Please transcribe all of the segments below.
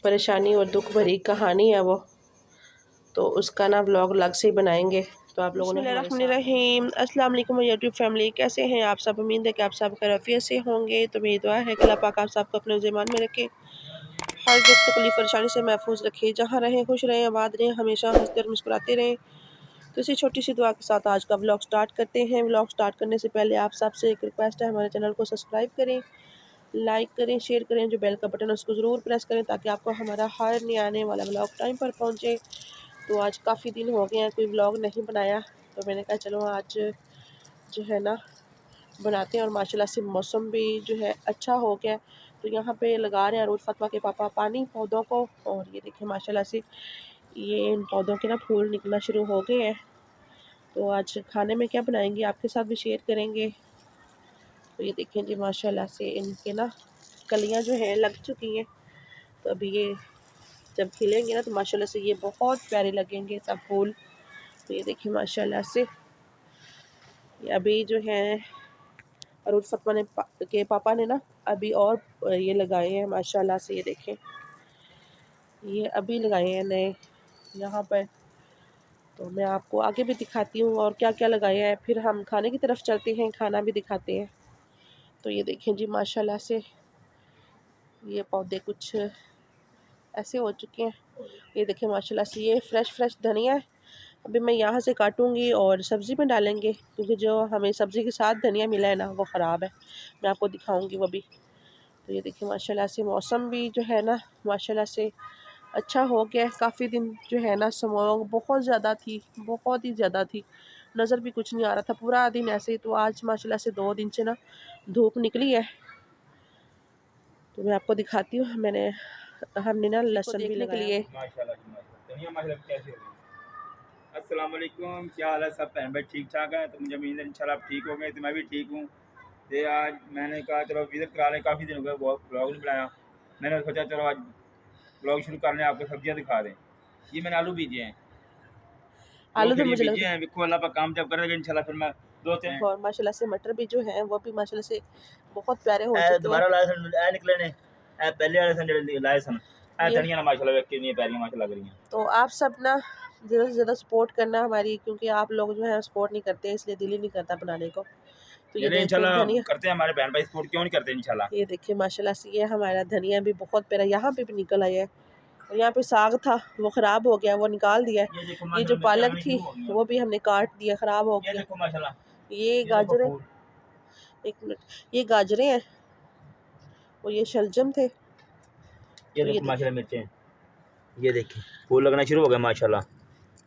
परेशानी और दुख भरी कहानी है वो, तो उसका ना व्लॉग अलग से ही बनाएंगे। तो आप लोगों ने बिस्मिल्लाहिर्रहमानिर्रहीम, अस्सलाम वालेकुम यूट्यूब फैमिली, कैसे हैं आप सब? उम्मीद है कि आप सब खैरियत से होंगे। तो मेरी दुआ है कि अल्लाह पाक आप सबको अपने ज़ीमान में रखे, हर दुख तकलीफ परेशानी से महफूज रखे, जहाँ रहें खुश रहें, आबाद रहें, हमेशा हंसते और मुस्कुराते रहें। तो इसी छोटी सी दुआ के साथ आज का व्लॉग स्टार्ट करते हैं। व्लॉग स्टार्ट करने से पहले आप सबसे एक रिक्वेस्ट है, हमारे चैनल को सब्सक्राइब करें, लाइक करें, शेयर करें, जो बेल का बटन है उसको ज़रूर प्रेस करें ताकि आपको हमारा हर नया आने वाला व्लॉग टाइम पर पहुंचे। तो आज काफ़ी दिन हो गए हैं कोई व्लॉग नहीं बनाया, तो मैंने कहा चलो आज जो है ना बनाते हैं। और माशाल्लाह से मौसम भी जो है अच्छा हो गया। तो यहाँ पे लगा रहे हैं और फतवा के पापा पानी पौधों को, और ये देखिए माशाल्लाह से ये इन पौधों के ना फूल निकलना शुरू हो गए हैं। तो आज खाने में क्या बनाएंगे आपके साथ भी शेयर करेंगे। तो ये देखें जी माशाल्लाह से इनके ना कलियां जो हैं लग चुकी हैं। तो अभी ये जब खिलेंगे ना तो माशाल्लाह से ये बहुत प्यारे लगेंगे सब फूल। तो ये देखिए माशाल्लाह से ये अभी जो है और फतवा ने के पापा ने ना अभी और ये लगाए हैं माशाल्लाह से। ये देखें ये अभी लगाए हैं नए यहाँ पर। तो मैं आपको आगे भी दिखाती हूँ और क्या क्या लगाया है, फिर हम खाने की तरफ चलते हैं, खाना भी दिखाते हैं। तो ये देखें जी माशाल्लाह से ये पौधे कुछ ऐसे हो चुके हैं। ये देखें माशाल्लाह से ये फ्रेश धनिया है। अभी मैं यहाँ से काटूंगी और सब्ज़ी में डालेंगे, क्योंकि जो हमें सब्ज़ी के साथ धनिया मिला है ना वो ख़राब है, मैं आपको दिखाऊंगी वो भी। तो ये देखिए माशाल्लाह से मौसम भी जो है ना माशाल्लाह से अच्छा हो गया है। काफ़ी दिन जो है ना स्मॉग बहुत ज़्यादा थी, बहुत ही ज़्यादा थी, नज़र भी कुछ नहीं आ रहा था पूरा दिन ऐसे ही। तो आज माशाल्लाह से 2 दिन से ना धूप निकली है। तो मैं आपको दिखाती हूँ, हमने ना लहसुन भी लगाया के लिए। अस्सलाम वालेकुम, क्या हाल है सब बहन भाई? ठीक ठाक है? तो मुझे उम्मीद है इंशाल्लाह आप ठीक हो गए, तो मैं भी ठीक हूँ। तो आज मैंने कहा चलो विज़िट करा लें, काफ़ी दिन हो गए ब्लॉग नहीं बनाया। मैंने सोचा चलो आज ब्लॉग शुरू कर लें, आपको सब्जियाँ दिखा दें। ये मैंने आलू बीजे हैं, आलू तो मुझे बीजे हैं, देखो अल्लाह पर काम जब करेगा इंशाल्लाह फिर मैं दो तीन और माशाल्लाह से मटर भी जो हैं वो भी माशाल्लाह से बहुत प्यारे हो चुके हैं। दोबारा लाए सन निकले ने पहले वाले सन लाए सन धनिया ना माशाल्लाह कितनी प्यारी माशाल्लाह लग रही हैं। तो आप सब ना ज़्यादा से ज़्यादा सपोर्ट करना हमारी, क्योंकि आप लोग जो है सपोर्ट नहीं करते, इसलिए दिल ही नहीं करता बनाने को। तो ये इंशाल्लाह धनिया करते हैं, हमारे बहन भाई सपोर्ट क्यों नहीं करते इंशाल्लाह। ये देखिए माशाल्लाह से ये हमारा धनिया भी बहुत प्यारा यहाँ पे भी निकल आया है। और यहाँ पे साग था वो ख़राब हो गया, वो निकाल दिया है। ये जो पालक थी वो भी हमने काट दिया, ख़राब हो गया। देखो माशाल्लाह ये गाजरें, एक मिनट, ये गाजरें हैं और ये शलजम थे। ये देखो माशाल्लाह मिर्चें, ये देखिए फूल लगना शुरू हो गए माशाल्लाह।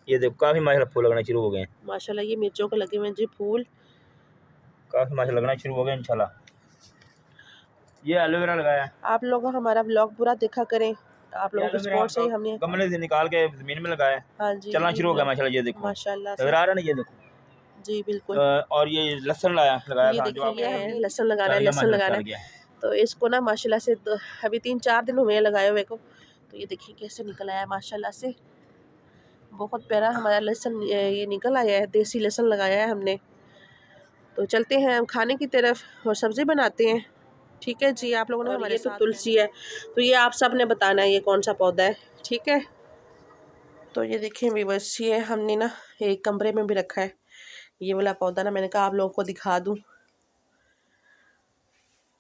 ये देखो काफ़ी माशाल्लाह फूल लगना शुरू हो गए माशाल्लाह। ये मिर्चों को लगे हुए जी फूल, काफ़ी माशाल्लाह लगना शुरू हो गए इंशाल्लाह। ये एलोवेरा लगाया, आप लोग हमारा व्लॉग पूरा देखा करें, आप लोगों के सपोर्ट से ही हमने गमले से निकाल के ज़मीन में लगाया, हाँ जी चलना शुरू हो गया माशाल्लाह। ये देखो माशाल्लाह नजर आ रहा है ना, ये देखो जी बिल्कुल। और ये लहसुन लगाया ये था जो देखिए ये है लहसुन लगाना है, लहसुन लगाना है। तो इसको ना माशाल्लाह से अभी 3-4 दिन हुए लगाए हुए को। तो ये देखिए कैसे निकल आया माशाल्लाह से, बहुत प्यारा हमारा लहसुन ये निकल आया है, देसी लहसुन लगाया है हमने। तो चलते हैं हम खाने की तरफ और सब्ज़ी बनाते हैं। ठीक है जी, आप लोगों ने हमारे साथ तुलसी है, तो ये आप सब ने बताना है ये कौन सा पौधा है, ठीक है। तो ये देखिए भी बस ये हमने ना एक कमरे में भी रखा है ये वाला पौधा ना, मैंने कहा आप लोगों को दिखा दूँ।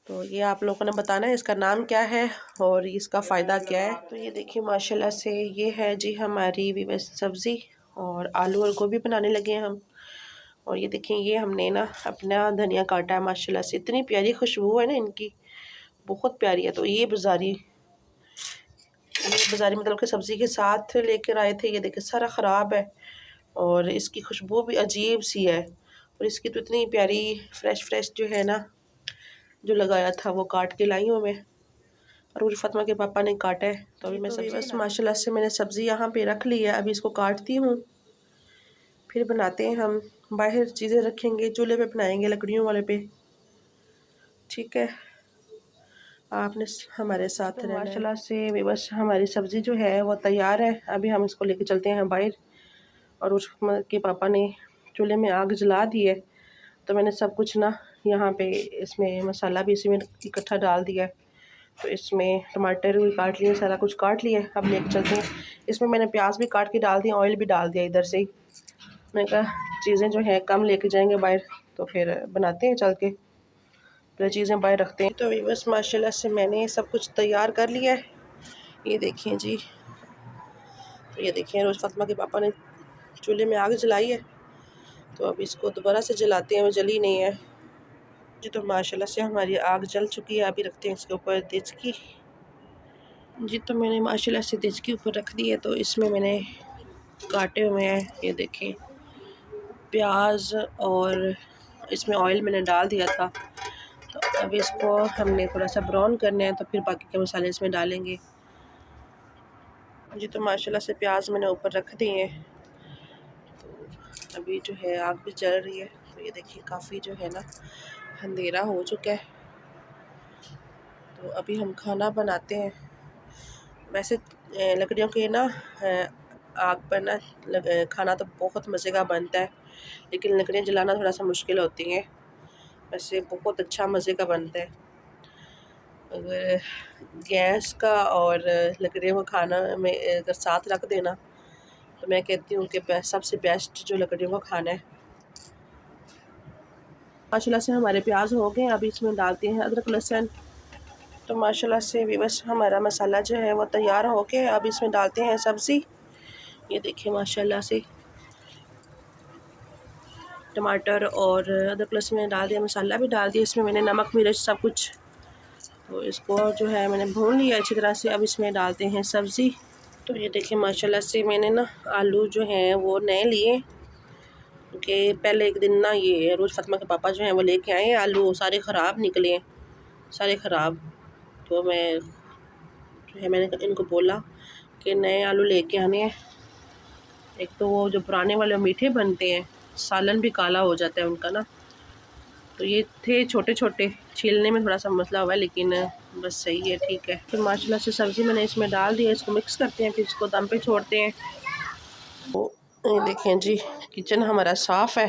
तो ये आप लोगों ने बताना है इसका नाम क्या है और इसका फ़ायदा क्या है। तो ये देखिए माशाल्लाह से ये है जी हमारी भी बस सब्ज़ी, और आलू और गोभी बनाने लगे हैं हम। और ये देखें ये हमने ना अपना धनिया काटा है माशाल्लाह से, इतनी प्यारी खुशबू है ना इनकी, बहुत प्यारी है। तो ये बाज़ारी मतलब कि सब्ज़ी के साथ लेकर आए थे, ये देखें सारा ख़राब है और इसकी खुशबू भी अजीब सी है। और इसकी तो इतनी प्यारी फ्रेश जो है ना जो लगाया था वो काट के लाई हूँ मैं, और फातिमा के पापा ने काटा है। तो अभी मैं सब्ज़ी बस माशाल्लाह से मैंने सब्ज़ी यहाँ पे रख ली है, अभी इसको काटती हूँ फिर बनाते हैं हम। बाहर चीज़ें रखेंगे, चूल्हे पे बनाएंगे लकड़ियों वाले पे, ठीक है। आपने हमारे साथ रहना है। माशाल्लाह से बस हमारी सब्ज़ी जो है वो तैयार है, अभी हम इसको लेके चलते हैं बाहर। और उसके पापा ने चूल्हे में आग जला दी है, तो मैंने सब कुछ ना यहाँ पे इसमें मसाला भी इसी में इकट्ठा डाल दिया है। तो इसमें टमाटर भी काट लिए, सारा कुछ काट लिया। अब लेके चलते हैं। इसमें मैंने प्याज भी काट के डाल दिया, ऑयल भी डाल दिया इधर से ही। मैंने कहा चीज़ें जो है कम लेके जाएंगे बाहर, तो फिर बनाते हैं चल के, फिर चीज़ें बाहर रखते हैं। तो अभी बस माशाल्लाह से मैंने सब कुछ तैयार कर लिया है। ये देखिए जी, तो ये देखिए रोज़ फातिमा के पापा ने चूल्हे में आग जलाई है, तो अब इसको दोबारा से जलाते हैं, वो जली नहीं है जी। तो माशाल्लाह से हमारी आग जल चुकी है। अभी रखते हैं इसके ऊपर देचकी जी। तो मैंने माशाल्लाह से देचकी ऊपर रख दी है। तो इसमें मैंने काटे हुए हैं, ये देखें, प्याज, और इसमें ऑयल मैंने डाल दिया था। तो अब इसको हमने थोड़ा सा ब्राउन करना है, तो फिर बाकी के मसाले इसमें डालेंगे जी। तो माशाल्लाह से प्याज मैंने ऊपर रख दिए हैं। तो अभी जो है आग भी जल रही है। तो ये देखिए काफ़ी जो है ना अंधेरा हो चुका है। तो अभी हम खाना बनाते हैं। वैसे लकड़ियों के ना आग पर ना खाना तो बहुत मज़े का बनता है, लेकिन लकड़ियाँ जलाना थोड़ा सा मुश्किल होती हैं। वैसे बहुत अच्छा मज़े का बनता है। अगर गैस का और लकड़ियों का खाना में अगर साथ रख देना, तो मैं कहती हूँ कि सबसे बेस्ट जो लकड़ियों का खाना है। माशाल्लाह से हमारे प्याज हो गए। अभी इसमें डालते हैं अदरक लहसुन। तो माशाल्लाह से भी बस हमारा मसाला जो है वो तैयार हो गया। अब इसमें डालते हैं सब्ज़ी। ये देखिए माशाल्लाह से टमाटर और अदरक लहसुन मैंने डाल दिया, मसाला भी डाल दिया। इसमें मैंने नमक मिर्च सब कुछ, तो इसको जो है मैंने भून लिया अच्छी तरह से। अब इसमें डालते हैं सब्ज़ी। तो ये देखिए माशाल्लाह से मैंने ना आलू जो हैं वो नए लिए, क्योंकि पहले एक दिन ना ये रोज़ फातिमा के पापा जो हैं वो लेके आए हैं आलू, सारे ख़राब निकले हैं, सारे ख़राब। तो मैं जो है मैंने इनको बोला कि नए आलू लेके आने हैं। एक तो वो जो पुराने वाले मीठे बनते हैं, सालन भी काला हो जाता है उनका ना। तो ये थे छोटे छोटे, छीलने में थोड़ा सा मसला हुआ है, लेकिन बस सही है, ठीक है। फिर माशाल्लाह से सब्ज़ी मैंने इसमें डाल दी है। इसको मिक्स करते हैं, फिर इसको दम पे छोड़ते हैं। तो ये देखें जी, किचन हमारा साफ़ है,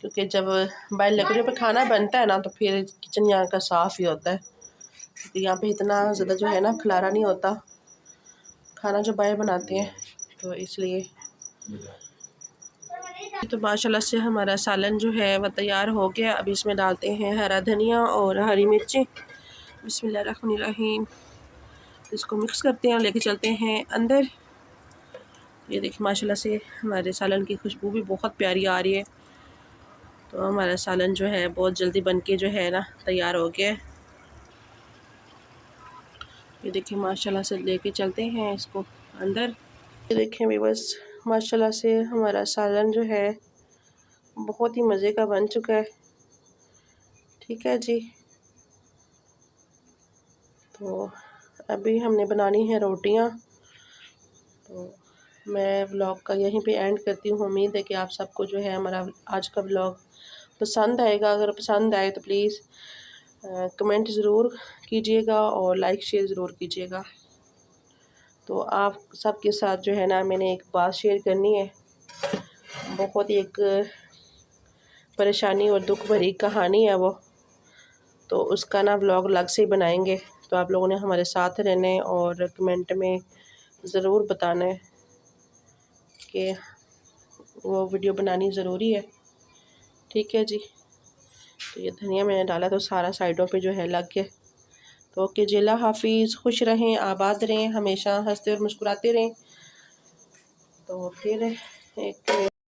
क्योंकि जब बाहर लकड़ियों पे खाना बनता है ना, तो फिर किचन यहाँ का साफ़ ही होता है, क्योंकि यहाँ पे इतना ज़्यादा जो है ना खलारा नहीं होता खाना जो बाहर बनाते हैं, तो इसलिए। तो माशाल्लाह से हमारा सालन जो है वह तैयार हो गया। अब इसमें डालते हैं हरा धनिया और हरी मिर्ची। बिस्मिल्लाहिर्रहमानिर्रहीम। इसको मिक्स करते हैं और लेके चलते हैं अंदर। ये देखिए माशाल्लाह से हमारे सालन की खुशबू भी बहुत प्यारी आ रही है। तो हमारा सालन जो है बहुत जल्दी बन के जो है ना तैयार हो गया है। ये देखिए माशाल्लाह से लेके चलते हैं इसको अंदर। ये देखें भी बस माशाल्लाह से हमारा सालन जो है बहुत ही मज़े का बन चुका है, ठीक है जी। तो अभी हमने बनानी है रोटियां। तो मैं व्लॉग का यहीं पे एंड करती हूँ। उम्मीद है कि आप सबको जो है हमारा आज का व्लॉग पसंद आएगा। अगर पसंद आए तो प्लीज़ कमेंट ज़रूर कीजिएगा और लाइक शेयर ज़रूर कीजिएगा। तो आप सबके साथ जो है ना मैंने एक बात शेयर करनी है। बहुत ही एक परेशानी और दुख भरी कहानी है वो, तो उसका ना व्लॉग अलग से ही बनाएंगे। तो आप लोगों ने हमारे साथ रहना है और कमेंट में ज़रूर बताना है कि वो वीडियो बनानी ज़रूरी है, ठीक है जी। तो ये धनिया मैंने डाला तो सारा साइडों पे जो है लग गया। तो ओके जी, अल्लाह हाफिज़। खुश रहें, आबाद रहें, हमेशा हंसते और मुस्कुराते रहें। तो फिर एक